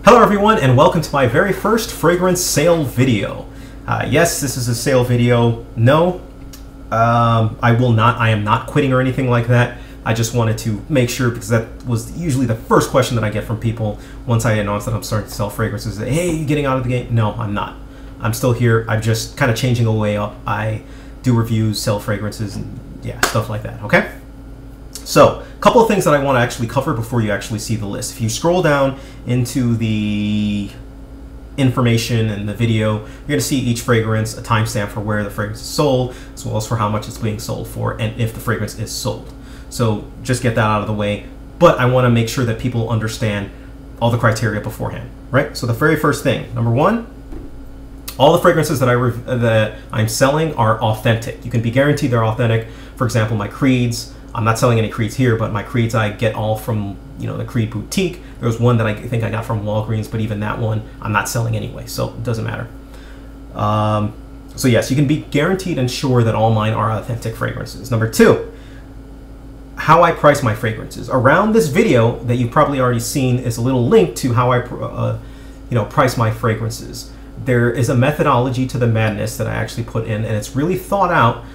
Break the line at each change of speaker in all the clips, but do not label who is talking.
Hello everyone and welcome to my very first fragrance sale video. Yes, this is a sale video. No, I am not quitting or anything like that. I just wanted to make sure, because that was usually the first question that I get from people once I announce that I'm starting to sell fragrances. Hey, you getting out of the game? No, I'm not. I'm still here. I'm just kind of changing the way up. I do reviews, sell fragrances, and yeah, stuff like that, okay? So, a couple of things that I want to actually cover before you actually see the list. If you scroll down into the information in the video, you're going to see each fragrance, a timestamp for where the fragrance is sold, as well as for how much it's being sold for, and if the fragrance is sold. So, just get that out of the way. But I want to make sure that people understand all the criteria beforehand, right? So the very first thing, number one, all the fragrances that I'm selling are authentic. You can be guaranteed they're authentic. For example, my creeds. I'm not selling any creeds here, but my creeds I get all from, the Creed boutique. There was one that I think I got from Walgreens, but even that one I'm not selling anyway, so it doesn't matter. So yes, you can be guaranteed and sure that all mine are authentic fragrances. Number two, how I price my fragrances. Around this video that you've probably already seen is a little link to how I price my fragrances. There is a methodology to the madness that I actually put in, and it's really thought out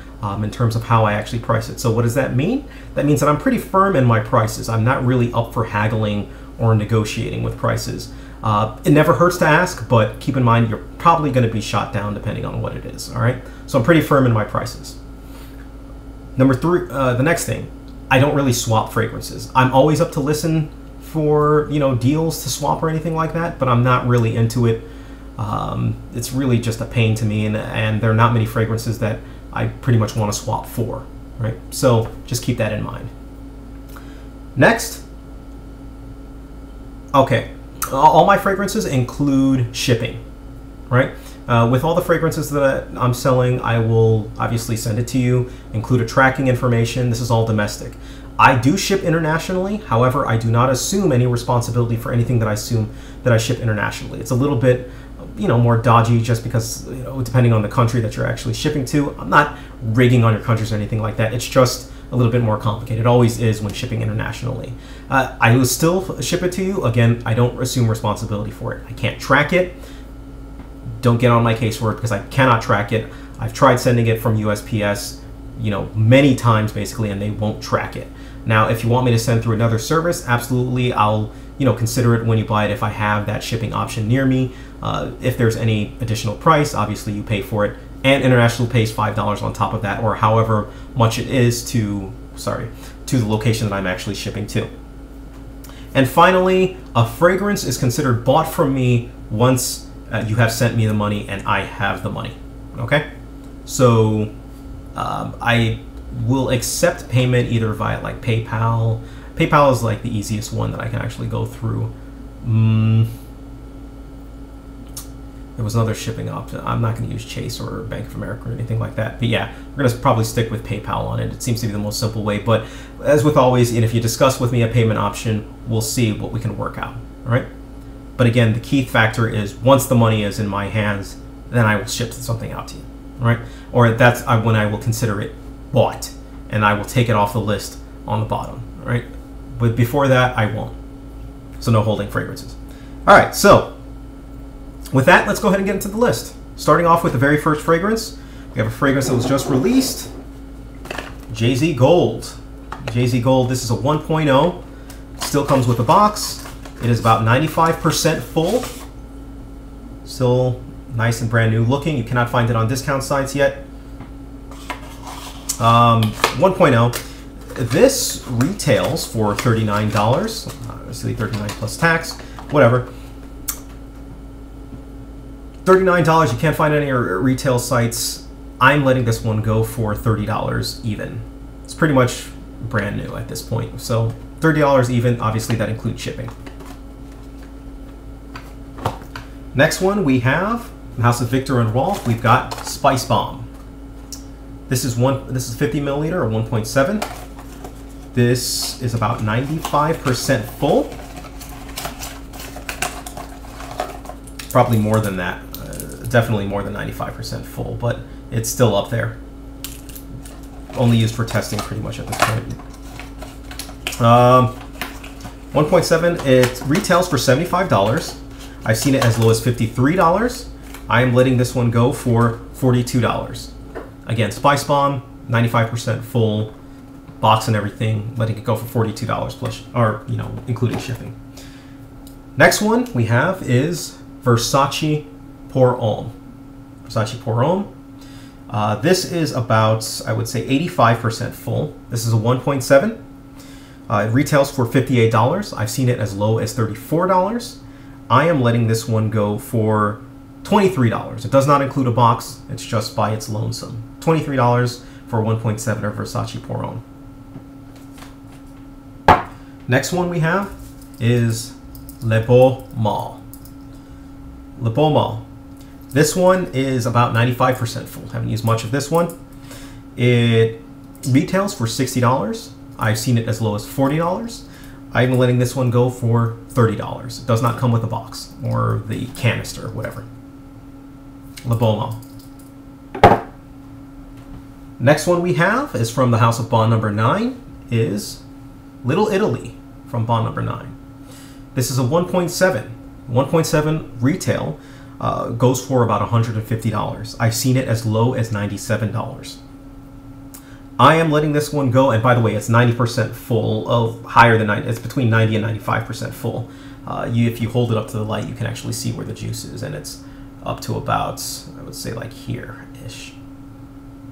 in terms of how I actually price it. So what does that mean? That means that I'm pretty firm in my prices. I'm not really up for haggling or negotiating with prices. It never hurts to ask, but keep in mind you're probably going to be shot down depending on what it is, all right? So I'm pretty firm in my prices. Number three, the next thing, I don't really swap fragrances. I'm always up to listen for, deals to swap or anything like that, but I'm not really into it. It's really just a pain to me, and there are not many fragrances that I pretty much want to swap for, right? So just keep that in mind. Next, okay, all my fragrances include shipping, right? With all the fragrances that I'm selling, I will obviously send it to you, include a tracking information. This is all domestic. I do ship internationally. However, I do not assume any responsibility for anything that I ship internationally. It's a little bit more dodgy just because, depending on the country that you're actually shipping to. I'm not rigging on your countries or anything like that. It's just a little bit more complicated. It always is when shipping internationally. I will still ship it to you. Again, I don't assume responsibility for it. I can't track it. Don't get on my case for it because I cannot track it. I've tried sending it from USPS, many times basically, and they won't track it. Now, if you want me to send through another service, absolutely, I'll consider it when you buy it if I have that shipping option near me. If there's any additional price, obviously you pay for it, and international pays $5 on top of that, or however much it is to the location that I'm actually shipping to. And finally, a fragrance is considered bought from me once you have sent me the money and I have the money. Okay, so I will accept payment either via like PayPal. PayPal is like the easiest one that I can actually go through. There was another shipping option. I'm not going to use Chase or Bank of America or anything like that. But yeah, we're going to probably stick with PayPal on it. It seems to be the most simple way. But as with always, and if you discuss with me a payment option, we'll see what we can work out. All right. But again, the key factor is once the money is in my hands, then I will ship something out to you. All right. Or that's when I will consider it bought, and I will take it off the list on the bottom. All right. But before that, I won't. So no holding fragrances. All right. So with that, let's go ahead and get into the list. Starting off with the very first fragrance, we have a fragrance that was just released, Jay-Z Gold. Jay-Z Gold, this is a 1.0. Still comes with a box. It is about 95% full. Still nice and brand new looking. You cannot find it on discount sites yet. 1.0. This retails for $39. Obviously $39 plus tax, whatever. $39, you can't find any retail sites. I'm letting this one go for $30 even. It's pretty much brand new at this point. So $30 even, obviously that includes shipping. Next one we have, House of Victor and Rolf, we've got SpiceBomb. This is 50 milliliter or 1.7. This is about 95% full. Probably more than that. Definitely more than 95% full, but it's still up there. Only used for testing pretty much at this point. 1.7, it retails for $75. I've seen it as low as $53. I am letting this one go for $42. Again, SpiceBomb, 95% full, box and everything, letting it go for $42 plus, or you know, including shipping. Next one we have is Versace Pour Homme. Versace Pour Homme. This is about, I would say, 85% full. This is a 1.7. It retails for $58. I've seen it as low as $34. I am letting this one go for $23. It does not include a box. It's just by its lonesome. $23 for 1.7 of Versace Pour Homme. Next one we have is Le Beau Mall. Le Beau Mall. This one is about 95% full. Haven't used much of this one. It retails for $60. I've seen it as low as $40. I'm letting this one go for $30. It does not come with a box or the canister, whatever. Le Beau Mall. Next one we have is from the House of Bond number 9 is Little Italy from Bond number 9. This is a 1.7. 1.7 retail goes for about $150. I've seen it as low as $97. I am letting this one go, and by the way, it's 90% full, higher than 90, it's between 90 and 95% full. If you hold it up to the light, you can actually see where the juice is, and it's up to about, I would say like here-ish.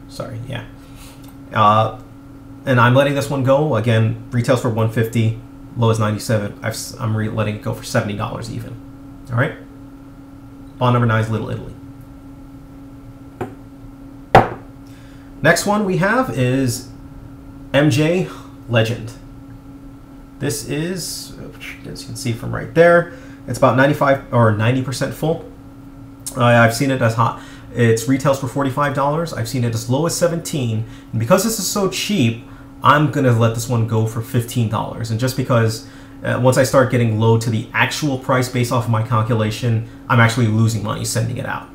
Sorry, yeah. And I'm letting this one go, again, retails for $150, low as $97. I'm letting it go for $70 even. All right? Bond number 9 is Little Italy. Next one we have is MJ Legend. This is, as you can see from right there, it's about 95 or 90% full. I've seen it as hot. It retails for $45. I've seen it as low as $17. And because this is so cheap, I'm going to let this one go for $15. And just because once I start getting low to the actual price based off of my calculation, I'm actually losing money sending it out.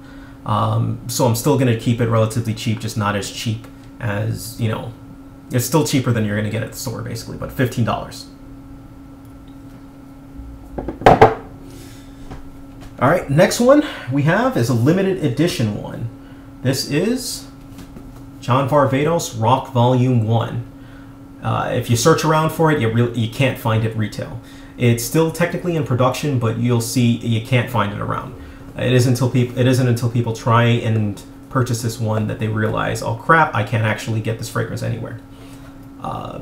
So I'm still going to keep it relatively cheap, just not as cheap as, you know, it's still cheaper than you're going to get at the store basically, but $15. All right, next one we have is a limited edition one. This is John Varvatos Rock Volume 1. If you search around for it, you can't find it retail. It's still technically in production, but you'll see you can't find it around. It isn't until people try and purchase this one that they realize, oh crap, I can't actually get this fragrance anywhere. I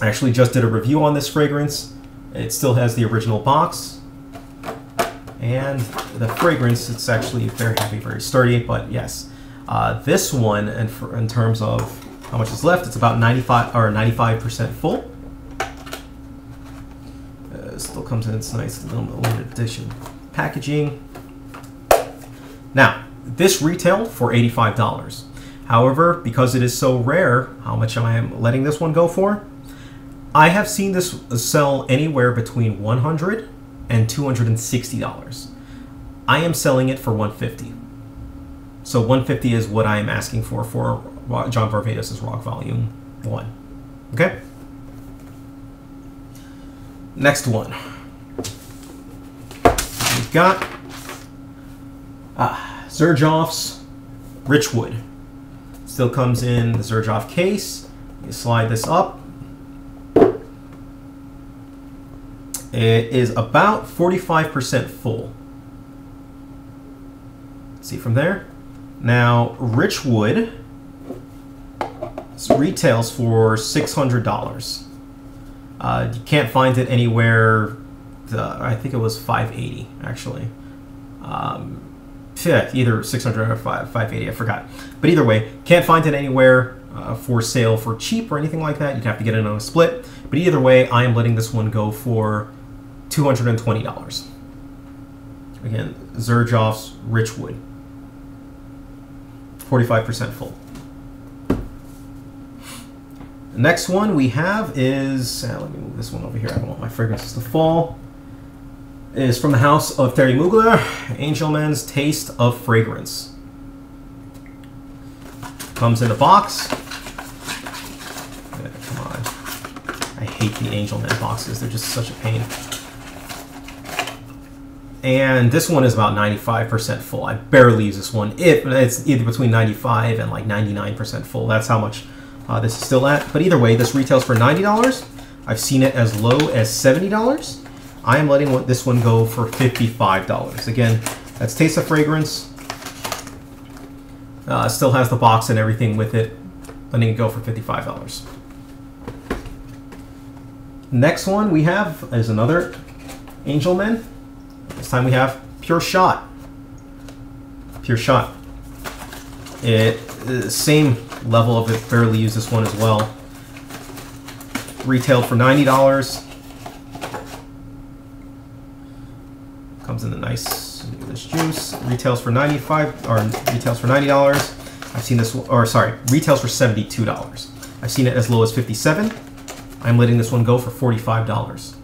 actually just did a review on this fragrance. It still has the original box. And the fragrance, it's actually very heavy, very sturdy, but yes. This one, and in terms of how much is left, it's about 95% full. Still comes in its nice limited edition packaging. Now, this retailed for $85. However, because it is so rare, how much I am letting this one go for? I have seen this sell anywhere between $100 and $260. I am selling it for $150. So $150 is what I am asking for John Varvatos' Rock Volume 1. Okay? Next one. We've got XerJoff's Richwood. Still comes in the XerJoff case. You slide this up. It is about 45% full. Let's see from there. Now, Richwood retails for $600. You can't find it anywhere. I think it was $580 actually. Yeah, either $600 or $580. I forgot. But either way, can't find it anywhere for sale for cheap or anything like that. You'd have to get it on a split. But either way, I am letting this one go for $220. Again, XerJoff's Richwood. 45% full. The next one we have is, let me move this one over here. I don't want my fragrances to fall. Is from the House of Terry Mugler, Angelman's Taste of Fragrance. Comes in a box. Come on. I hate the Angelman boxes. They're just such a pain. And this one is about 95% full. I barely use this one. It's either between 95 and like 99% full. That's how much this is still at. But either way, this retails for $90. I've seen it as low as $70. I am letting this one go for $55. Again, that's Taste of Fragrance. Still has the box and everything with it. Letting it go for $55. Next one we have is another Angelman. This time we have Pure Shot. Pure Shot. Same level of it. Barely use this one as well. Retailed for $90. Comes in the nice English juice. Retails for $90. I've seen this, or sorry, retails for $72. I've seen it as low as $57. I'm letting this one go for $45.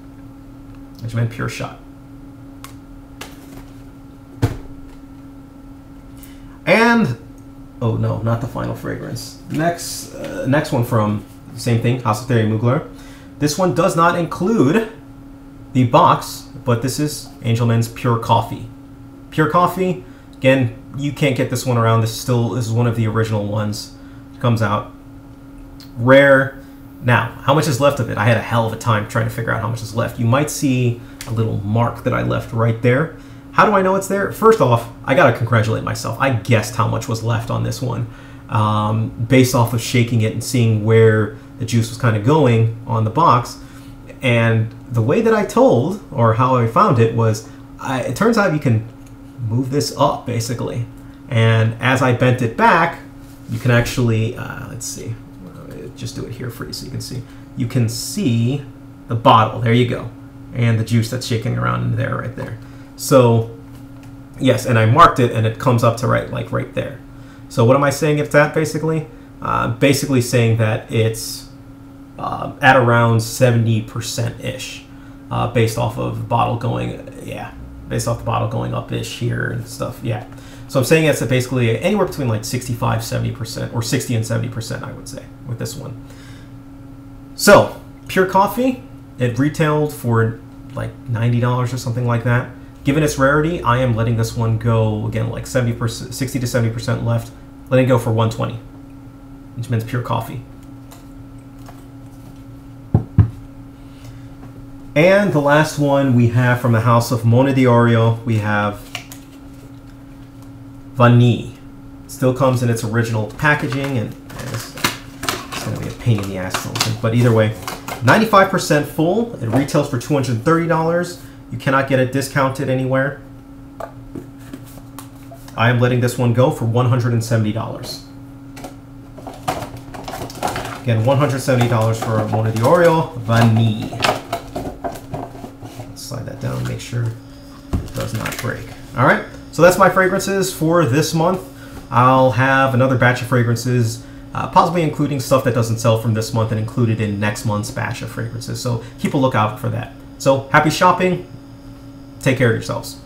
Which meant Pure Shot. And oh no, not the final fragrance. Next one from the same thing, House of Thierry Mugler. This one does not include the box, but this is Angelman's Pure Coffee. Pure Coffee, again, you can't get this one around. This is one of the original ones. It comes out rare. Now, how much is left of it? I had a hell of a time trying to figure out how much is left. You might see a little mark that I left right there. How do I know it's there? First off, I gotta congratulate myself. I guessed how much was left on this one based off of shaking it and seeing where the juice was kind of going on the box. And the way that I told, or how I found it, was it turns out you can move this up, basically. And as I bent it back, you can actually, let's see, just do it here for you so you can see. You can see the bottle, there you go. And the juice that's shaking around in there, right there. So, yes, and I marked it, and it comes up to right there. So what am I saying it's at, basically? Basically saying that it's at around 70%-ish, based off of the bottle going, based off the bottle going up-ish here and stuff, yeah. So I'm saying it's basically anywhere between like 65-70%, or 60 and 70%, I would say, with this one. So, Pure Coffee, it retailed for like $90 or something like that. Given its rarity, I am letting this one go, again, like 70%, 60 to 70% left, letting it go for $120, which means Pure Coffee. And the last one we have from the house of Mona di Orio, we have Vanille. Still comes in its original packaging, and it's going to be a pain in the ass, but either way, 95% full. It retails for $230. You cannot get it discounted anywhere. I am letting this one go for $170. Again, $170 for a Mona di Orio Vanille. Let's slide that down and make sure it does not break. All right, so that's my fragrances for this month. I'll have another batch of fragrances, possibly including stuff that doesn't sell from this month and included in next month's batch of fragrances. So keep a lookout for that. So happy shopping. Take care of yourselves.